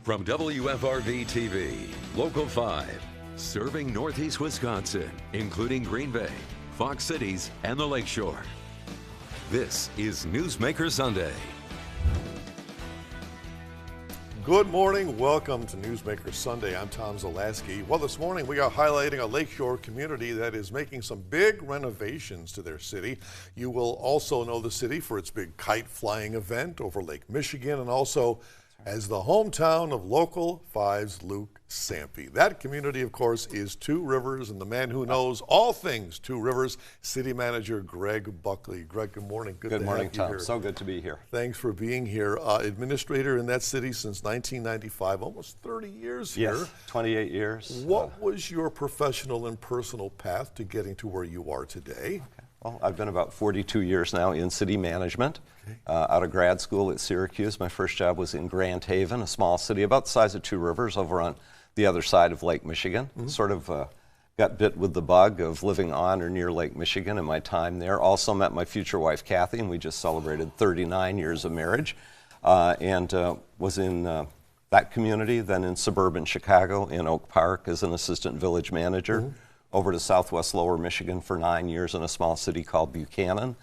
From WFRV TV, Local 5, serving Northeast Wisconsin, including Green Bay, Fox Cities, and the Lakeshore. This is Newsmaker Sunday. Good morning. Welcome to Newsmaker Sunday. I'm Tom Zalaski. Well, this morning we are highlighting a Lakeshore community that is making some big renovations to their city. You will also know the city for its big kite flying event over Lake Michigan, and also as the hometown of Local 5's Luke Sampe. That community, of course, is Two Rivers, and the man who knows all things Two Rivers, City Manager Greg Buckley. Greg, good morning. Good morning, Tom. So good to be here. Thanks for being here. Administrator in that city since 1995, almost 30 years here. Yes, 28 years. What was your professional and personal path to getting to where you are today? Well, I've been about 42 years now in city management. Out of grad school at Syracuse. My first job was in Grand Haven, a small city about the size of Two Rivers over on the other side of Lake Michigan. Sort of got bit with the bug of living on or near Lake Michigan in my time there. Also met my future wife, Kathy, and we just celebrated 39 years of marriage. And was in that community, then in suburban Chicago, in Oak Park as an assistant village manager. Over to Southwest Lower Michigan for 9 years in a small city called Buchanan.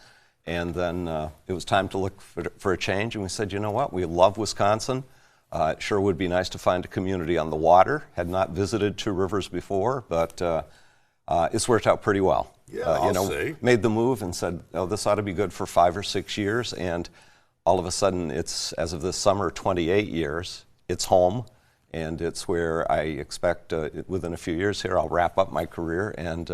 And then it was time to look for a change, and we said, you know what, we love Wisconsin. It sure would be nice to find a community on the water. Had not visited Two Rivers before, but it's worked out pretty well. Yeah, I'll say. Made the move and said, oh, this ought to be good for 5 or 6 years, and all of a sudden it's, as of this summer, 28 years. It's home, and it's where I expect within a few years here I'll wrap up my career and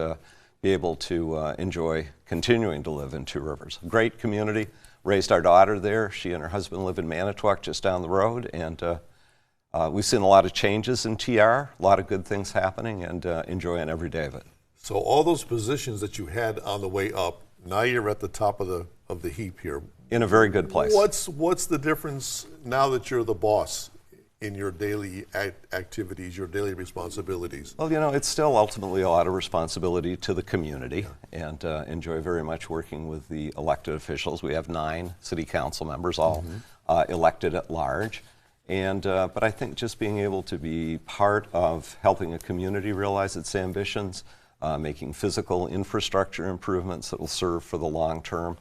be able to enjoy continuing to live in Two Rivers. Great community. Raised our daughter there. She and her husband live in Manitowoc, just down the road, and we've seen a lot of changes in TR, a lot of good things happening, and enjoying every day of it. So all those positions that you had on the way up, now you're at the top of the heap here. In a very good place. What's the difference now that you're the boss in your daily activities, your daily responsibilities? Well, you know, it's still ultimately a lot of responsibility to the community, and enjoy very much working with the elected officials. We have 9 city council members, all elected at large. And but I think just being able to be part of helping a community realize its ambitions, making physical infrastructure improvements that will serve for the long term,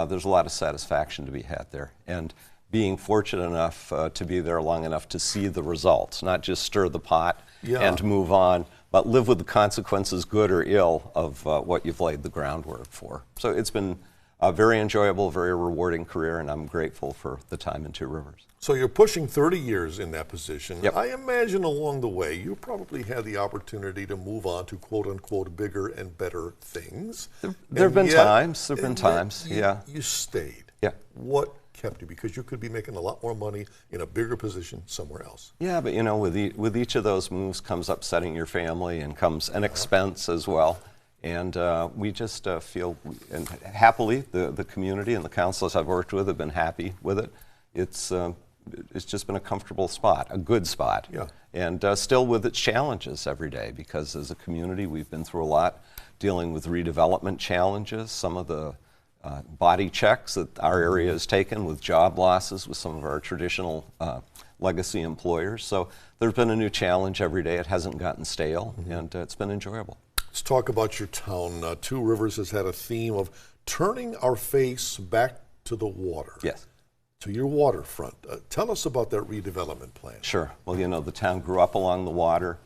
there's a lot of satisfaction to be had there. And being fortunate enough to be there long enough to see the results, not just stir the pot and move on, but live with the consequences, good or ill, of what you've laid the groundwork for. So it's been a very enjoyable, very rewarding career, and I'm grateful for the time in Two Rivers. So you're pushing 30 years in that position. Yep. I imagine along the way you probably had the opportunity to move on to quote-unquote bigger and better things. There have been times, yeah. You stayed. Yeah. What kept you? Because you could be making a lot more money in a bigger position somewhere else. Yeah, but you know, with each of those moves comes upsetting your family, and comes an expense as well. And we just feel, and happily, the community and the councilors I've worked with have been happy with it. It's just been a comfortable spot, a good spot. Yeah. And still with its challenges every day, because as a community we've been through a lot, dealing with redevelopment challenges, some of the body checks that our area has taken with job losses with some of our traditional legacy employers. So there's been a new challenge every day. It hasn't gotten stale, and it's been enjoyable. Let's talk about your town. Two Rivers has had a theme of turning our face back to the water. Yes. To your waterfront. Tell us about that redevelopment plan. Sure. Well, you know, the town grew up along the water,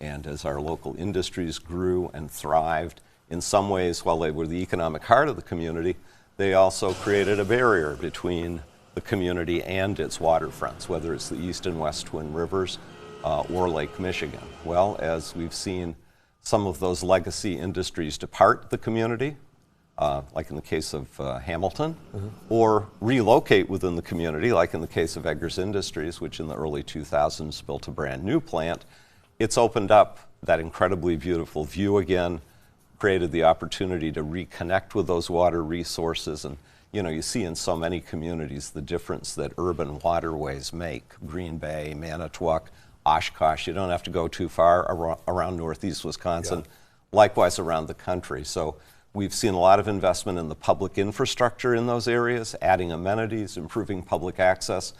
and as our local industries grew and thrived, in some ways, while they were the economic heart of the community, they also created a barrier between the community and its waterfronts, whether it's the East and West Twin Rivers or Lake Michigan. Well, as we've seen some of those legacy industries depart the community, like in the case of Hamilton, or relocate within the community, like in the case of Eggers Industries, which in the early 2000s built a brand new plant, it's opened up that incredibly beautiful view again, created the opportunity to reconnect with those water resources. And you know, you see in so many communities the difference that urban waterways make. Green Bay, Manitowoc, Oshkosh, you don't have to go too far around Northeast Wisconsin, likewise around the country. So we've seen a lot of investment in the public infrastructure in those areas, adding amenities, improving public access.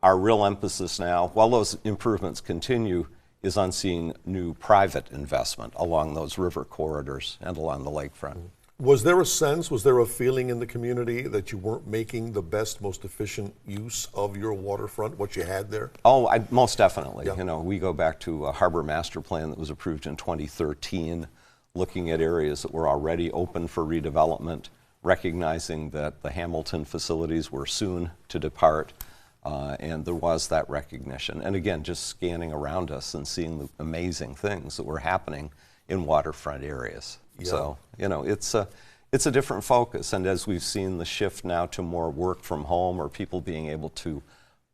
our real emphasis now, while those improvements continue, is on seeing new private investment along those river corridors and along the lakefront. Was there a sense, was there a feeling in the community that you weren't making the best, most efficient use of your waterfront, what you had there? Oh, most definitely. Yeah. You know, we go back to a harbor master plan that was approved in 2013, looking at areas that were already open for redevelopment, recognizing that the Hamilton facilities were soon to depart, and there was that recognition. And again, just scanning around us and seeing the amazing things that were happening in waterfront areas. Yeah. So, you know, it's a different focus. And as we've seen the shift now to more work from home or people being able to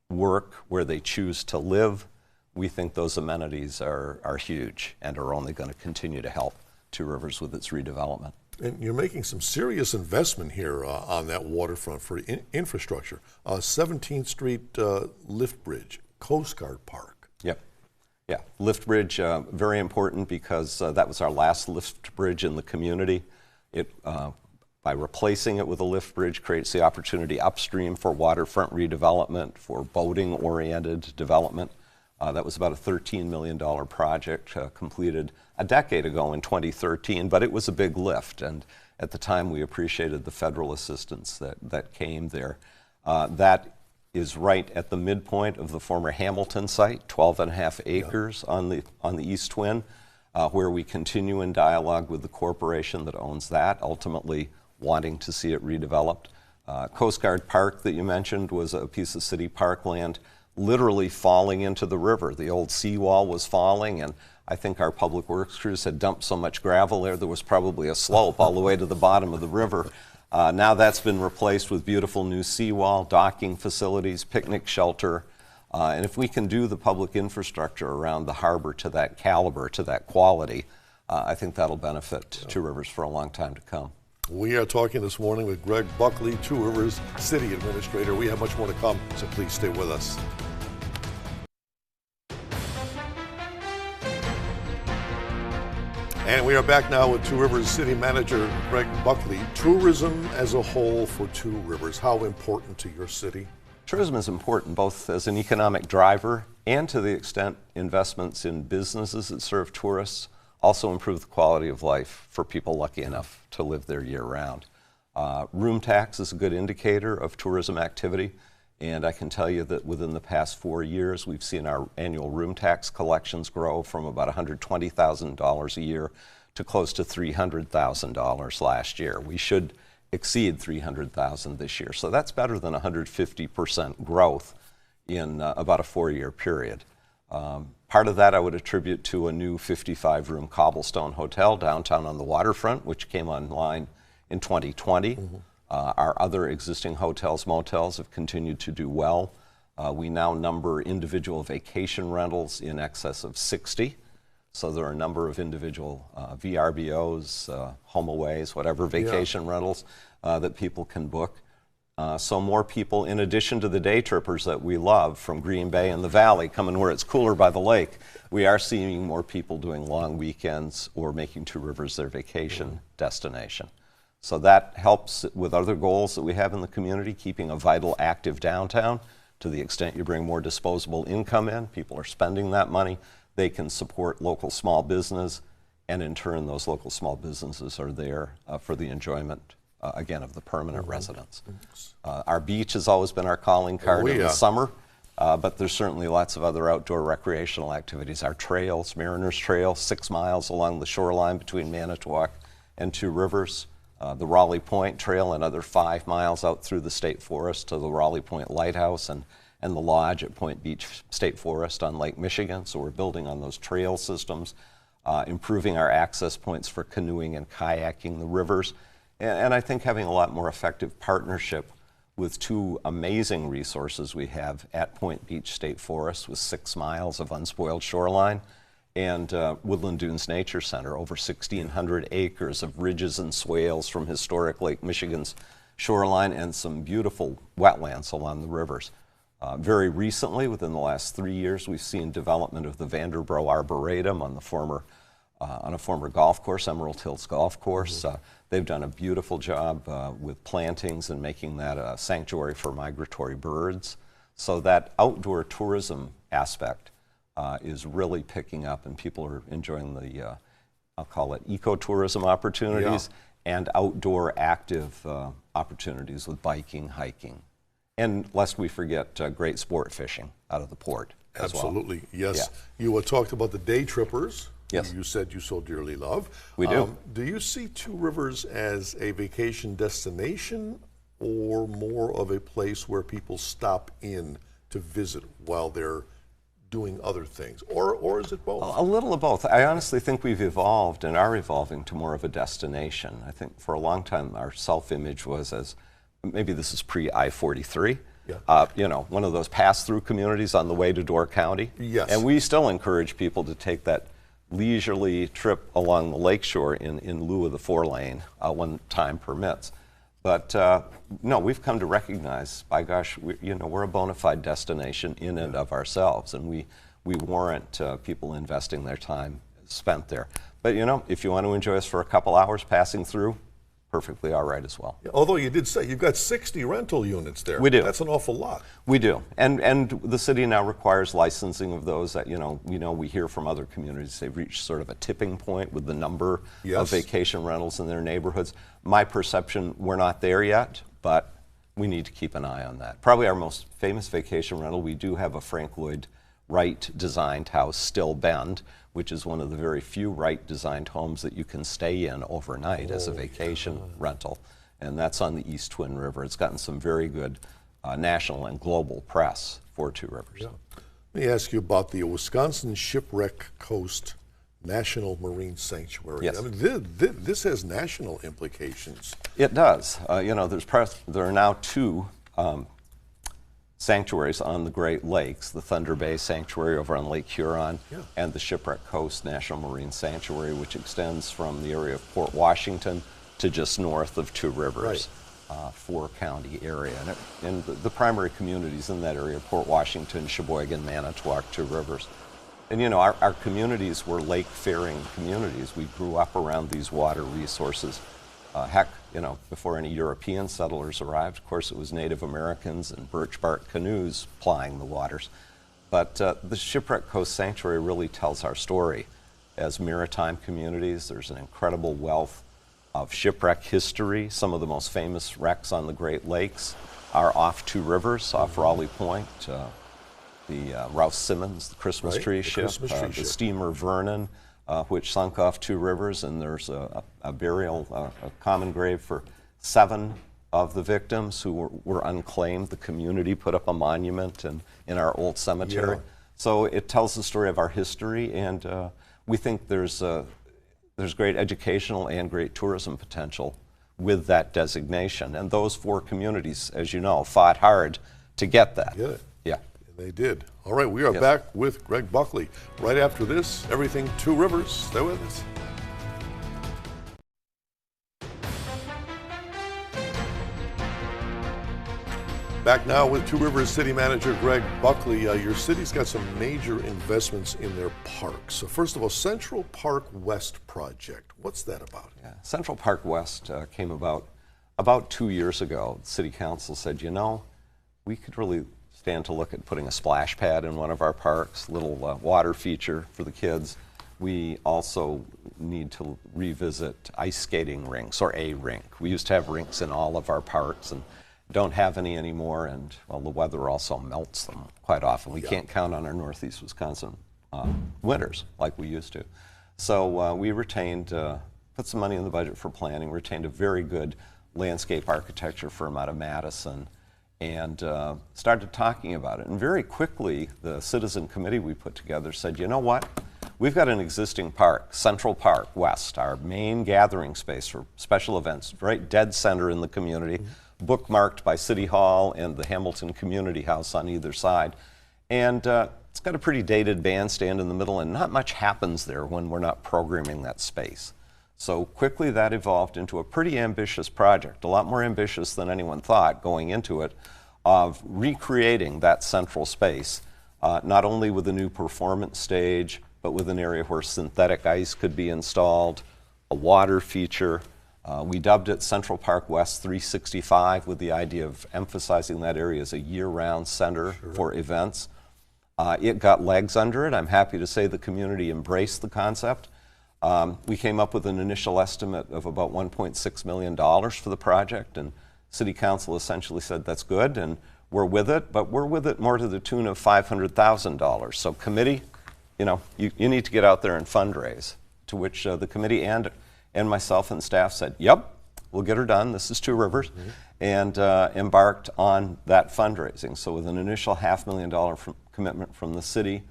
work where they choose to live, we think those amenities are huge and are only going to continue to help Two Rivers with its redevelopment. And you're making some serious investment here on that waterfront for infrastructure. 17th Street lift bridge, Coast Guard Park. Yep. Yeah, lift bridge, very important because that was our last lift bridge in the community. By replacing it with a lift bridge creates the opportunity upstream for waterfront redevelopment, for boating-oriented development. That was about a $13 million project completed a decade ago in 2013, but it was a big lift, and at the time we appreciated the federal assistance that came there. That is right at the midpoint of the former Hamilton site, 12.5 acres on the East Twin, where we continue in dialogue with the corporation that owns that, ultimately wanting to see it redeveloped. Coast Guard Park that you mentioned was a piece of city parkland literally falling into the river. The old seawall was falling, and I think our public works crews had dumped so much gravel there was probably a slope all the way to the bottom of the river. Now that's been replaced with beautiful new seawall, docking facilities, picnic shelter, and if we can do the public infrastructure around the harbor to that caliber, to that quality, I think that'll benefit Two Rivers for a long time to come. We are talking this morning with Greg Buckley, Two Rivers City Administrator. We have much more to come, so please stay with us. And we are back now with Two Rivers City Manager Greg Buckley. Tourism as a whole for Two Rivers, how important to your city? Tourism is important both as an economic driver and to the extent investments in businesses that serve tourists also improve the quality of life for people lucky enough to live there year-round. Room tax is a good indicator of tourism activity, and I can tell you that within the past 4 years, we've seen our annual room tax collections grow from about $120,000 a year to close to $300,000 last year. We should exceed $300,000 this year, so that's better than 150% growth in about a 4-year period. Part of that I would attribute to a new 55-room cobblestone hotel downtown on the waterfront, which came online in 2020. Our other existing hotels, motels have continued to do well. We now number individual vacation rentals in excess of 60. So there are a number of individual VRBOs, HomeAways, whatever vacation rentals that people can book. So more people, in addition to the day trippers that we love from Green Bay and the Valley, coming where it's cooler by the lake, we are seeing more people doing long weekends or making Two Rivers their vacation destination. So that helps with other goals that we have in the community, keeping a vital, active downtown. To the extent you bring more disposable income in, people are spending that money, they can support local small business, and in turn those local small businesses are there for the enjoyment, again, of the permanent residents. Our beach has always been our calling card in the summer, but there's certainly lots of other outdoor recreational activities. Our trails, Mariners Trail, 6 miles along the shoreline between Manitowoc and Two Rivers. The Raleigh Point Trail, another 5 miles out through the state forest to the Raleigh Point Lighthouse and the lodge at Point Beach State Forest on Lake Michigan. So we're building on those trail systems, improving our access points for canoeing and kayaking the rivers, and I think having a lot more effective partnership with two amazing resources we have at Point Beach State Forest with 6 miles of unspoiled shoreline, and Woodland Dunes Nature Center, over 1,600 acres of ridges and swales from historic Lake Michigan's shoreline and some beautiful wetlands along the rivers. Very recently, within the last 3 years, we've seen development of the Vanderbrough Arboretum on a former golf course, Emerald Hills Golf Course. They've done a beautiful job with plantings and making that a sanctuary for migratory birds. So that outdoor tourism aspect is really picking up, and people are enjoying the, I'll call it ecotourism opportunities and outdoor active opportunities with biking, hiking. And lest we forget great sport fishing out of the port as well. Absolutely, yes. Yeah. You talked about the day trippers. Yes. You said you so dearly love. We do. Do you see Two Rivers as a vacation destination or more of a place where people stop in to visit while they're doing other things? Or is it both? A little of both. I honestly think we've evolved and are evolving to more of a destination. I think for a long time our self-image was as, maybe this is pre-I-43, you know, one of those pass-through communities on the way to Door County. Yes. And we still encourage people to take that leisurely trip along the lakeshore in lieu of the 4-lane when time permits. But no, we've come to recognize, by gosh, we're a bona fide destination in and of ourselves, and we warrant people investing their time spent there. But you know, if you want to enjoy us for a couple hours passing through, perfectly all right as well. Yeah, although you did say you've got 60 rental units there. We do. That's an awful lot. We do, and the city now requires licensing of those. That we hear from other communities they've reached sort of a tipping point with the number of vacation rentals in their neighborhoods. My perception, we're not there yet, but we need to keep an eye on that. Probably our most famous vacation rental, we do have a Frank Lloyd Wright designed house, Still Bend, which is one of the very few Wright designed homes that you can stay in overnight as a vacation rental. And that's on the East Twin River. It's gotten some very good national and global press for Two Rivers. Yeah. Let me ask you about the Wisconsin Shipwreck Coast National Marine Sanctuary. Yes. I mean, this has national implications. It does. There are now two sanctuaries on the Great Lakes, the Thunder Bay Sanctuary over on Lake Huron, and the Shipwreck Coast National Marine Sanctuary, which extends from the area of Port Washington to just north of Two Rivers, four-county area. And the primary communities in that area, Port Washington, Sheboygan, Manitowoc, Two Rivers. And you know, our communities were lake-faring communities. We grew up around these water resources. Heck, you know, before any European settlers arrived, of course, it was Native Americans and birch bark canoes plying the waters. But the Shipwreck Coast Sanctuary really tells our story. As maritime communities, there's an incredible wealth of shipwreck history. Some of the most famous wrecks on the Great Lakes are off Two Rivers, off Raleigh Point. The Rouse Simmons, the Christmas tree ship, the steamer Vernon, which sunk off Two Rivers, and there's a burial, a common grave for 7 of the victims who were unclaimed. The community put up a monument in our old cemetery. Yeah. So it tells the story of our history, and we think there's great educational and great tourism potential with that designation. And those 4 communities, as you know, fought hard to get that. Get it. Yeah. They did. All right, we are back with Greg Buckley. Right after this, everything Two Rivers. Stay with us. Back now with Two Rivers City Manager Greg Buckley. Your city's got some major investments in their parks. So first of all, Central Park West project. What's that about? Yeah. Central Park West came about 2 years ago. The City Council said, you know, we could really stand to look at putting a splash pad in one of our parks, little water feature for the kids. We also need to revisit ice skating rinks, or a rink. We used to have rinks in all of our parks and don't have any anymore, and well, the weather also melts them quite often. We can't count on our Northeast Wisconsin winters like we used to. So we retained, put some money in the budget for planning, retained a very good landscape architecture firm out of Madison, and started talking about it. And very quickly, the citizen committee we put together said, you know what? We've got an existing park, Central Park West, our main gathering space for special events, right dead center in the community, bookmarked by City Hall and the Hamilton Community House on either side. And it's got a pretty dated bandstand in the middle, and not much happens there when we're not programming that space. So quickly that evolved into a pretty ambitious project, a lot more ambitious than anyone thought going into it, of recreating that central space, not only with a new performance stage, but with an area where synthetic ice could be installed, a water feature, We dubbed it Central Park West 365 with the idea of emphasizing that area as a year-round center for events. It got legs under it. I'm happy to say the community embraced the concept. We came up with an initial estimate of about $1.6 million for the project, and City Council essentially said that's good, and we're with it, but we're with it more to the tune of $500,000. So committee, you need to get out there and fundraise, to which the committee and myself and staff said, yep, we'll get her done. This is Two Rivers, and embarked on that fundraising. So with an initial $500,000 commitment from the city,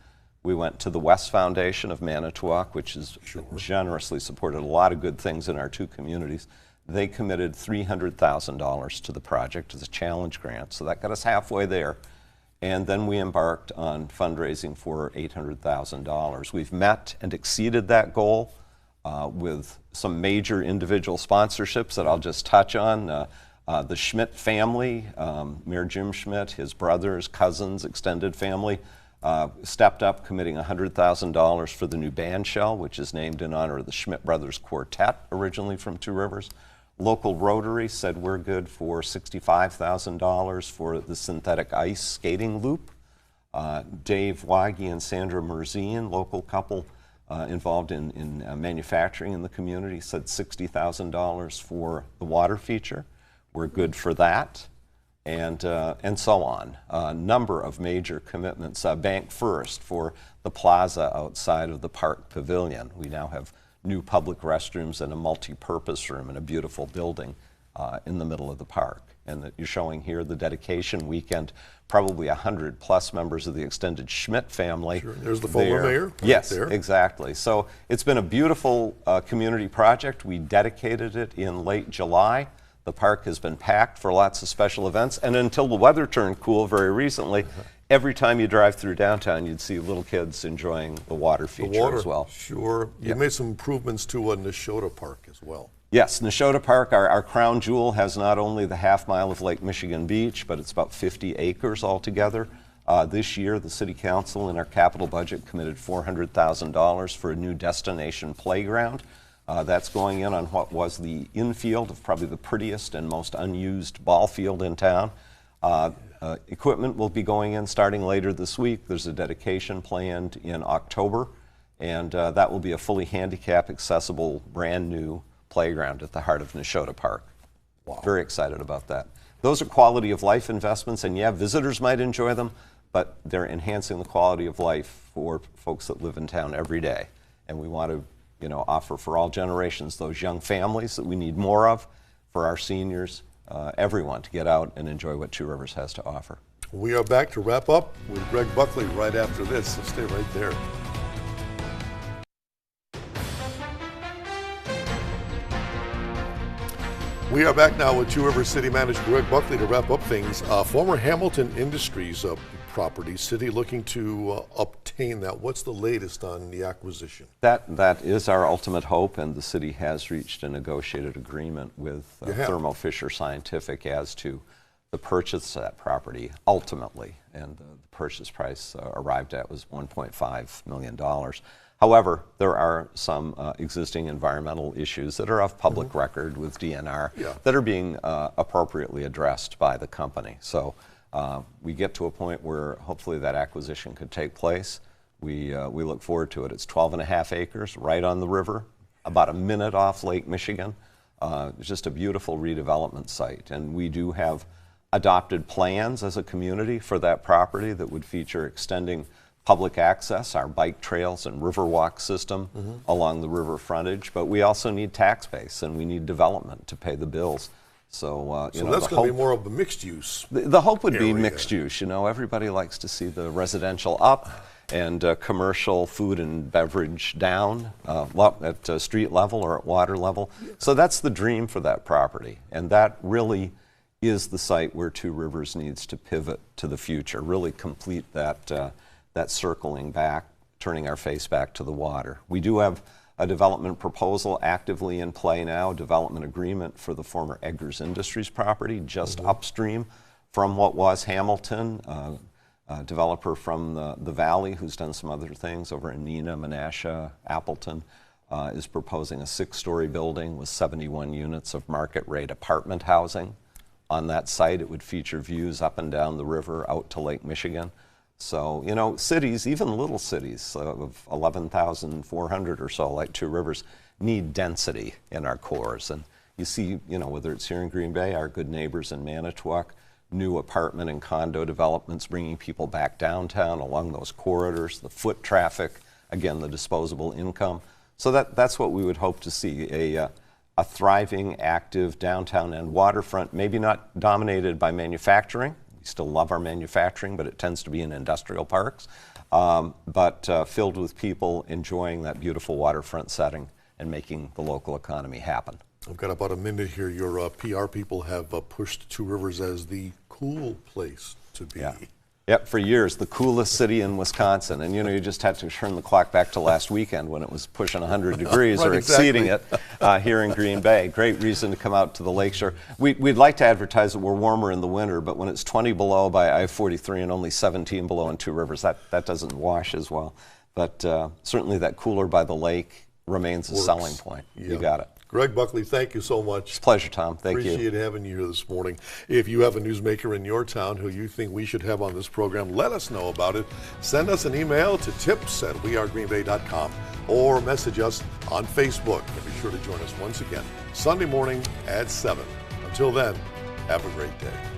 we went to the West Foundation of Manitowoc, which has generously supported a lot of good things in our two communities. They committed $300,000 to the project as a challenge grant, so that got us halfway there. And then we embarked on fundraising for $800,000. We've met and exceeded that goal with some major individual sponsorships that I'll just touch on. The Schmidt family, Mayor Jim Schmidt, his brothers, cousins, extended family, stepped up, committing $100,000 for the new band shell, which is named in honor of the Schmidt Brothers Quartet, originally from Two Rivers. Local Rotary said we're good for $65,000 for the synthetic ice skating loop. Dave Waggy and Sandra Merzine, local couple involved in manufacturing in the community, said $60,000 for the water feature. We're good for that. And so on. A number of major commitments. Bank First for the plaza outside of the Park Pavilion. We now have new public restrooms and a multi-purpose room in a beautiful building in the middle of the park. And you're showing here the dedication weekend, probably 100+ members of the extended Schmidt family. Sure. There's the former mayor. Right yes, there. Exactly. So it's been a beautiful community project. We dedicated it in late July. The park has been packed for lots of special events, and until the weather turned cool very recently, every time you drive through downtown, you'd see little kids enjoying the water feature as well. Sure. You made some improvements to Neshota Park as well. Yes, Neshota Park, our crown jewel, has not only the half-mile of Lake Michigan Beach, but it's about 50 acres altogether. This year, the City Council in our capital budget committed $400,000 for a new destination playground. That's going in on what was the infield of probably the prettiest and most unused ball field in town. Equipment will be going in starting later this week. There's a dedication planned in October, and that will be a fully handicap accessible brand new playground at the heart of Neshota Park. Wow. Very excited about that. Those are quality of life investments, and yeah, visitors might enjoy them, but they're enhancing the quality of life for folks that live in town every day. And we want to offer for all generations, those young families that we need more of, for our seniors, everyone to get out and enjoy what Two Rivers has to offer. We are back to wrap up with Greg Buckley right after this, so stay right there. We are back now with Two Rivers City Manager Greg Buckley to wrap up things. Former Hamilton Industries property, city looking to obtain that. What's the latest on the acquisition? That is our ultimate hope, and the city has reached a negotiated agreement with Thermo Fisher Scientific as to the purchase of that property ultimately, and the purchase price arrived at was $1.5 million. However, there are some existing environmental issues that are of public record with DNR that are being appropriately addressed by the company. So we get to a point where hopefully that acquisition could take place. We look forward to it. It's 12.5 acres right on the river, about a minute off Lake Michigan. It's just a beautiful redevelopment site, and we do have adopted plans as a community for that property that would feature extending public access, our bike trails and riverwalk system along the river frontage, but we also need tax base and we need development to pay the bills. So, so that's going to be more of a mixed use. The hope would be mixed use. Everybody likes to see the residential up and commercial food and beverage down at street level or at water level. So that's the dream for that property, and that really is the site where Two Rivers needs to pivot to the future, really complete that circling back, turning our face back to the water. We do have a development proposal actively in play now, development agreement for the former Eggers Industries property just upstream from what was Hamilton, a developer from the valley who's done some other things over in Neenah, Menasha, Appleton. is proposing a 6-story building with 71 units of market rate apartment housing. On that site, it would feature views up and down the river out to Lake Michigan. So, you know, cities, even little cities of 11,400 or so, like Two Rivers, need density in our cores. And you see, you know, whether it's here in Green Bay, our good neighbors in Manitowoc, new apartment and condo developments bringing people back downtown along those corridors, the foot traffic, again, the disposable income. So that's what we would hope to see, a thriving, active downtown and waterfront, maybe not dominated by manufacturing. We still love our manufacturing, but it tends to be in industrial parks, but filled with people enjoying that beautiful waterfront setting and making the local economy happen. I've got about a minute here. Your PR people have pushed Two Rivers as the cool place to be. Yeah. Yep, for years, the coolest city in Wisconsin. And, you know, you just had to turn the clock back to last weekend when it was pushing 100 degrees right, or exceeding exactly. it here in Green Bay. Great reason to come out to the lakeshore. We'd like to advertise that we're warmer in the winter, but when it's 20 below by I-43 and only 17 below in Two Rivers, that doesn't wash as well. But certainly that cooler by the lake remains a selling point. Yeah. You got it. Greg Buckley, thank you so much. It's a pleasure, Tom. Thank you. Appreciate having you here this morning. If you have a newsmaker in your town who you think we should have on this program, let us know about it. Send us an email to tips@wearegreenbay.com or message us on Facebook. And be sure to join us once again Sunday morning at 7. Until then, have a great day.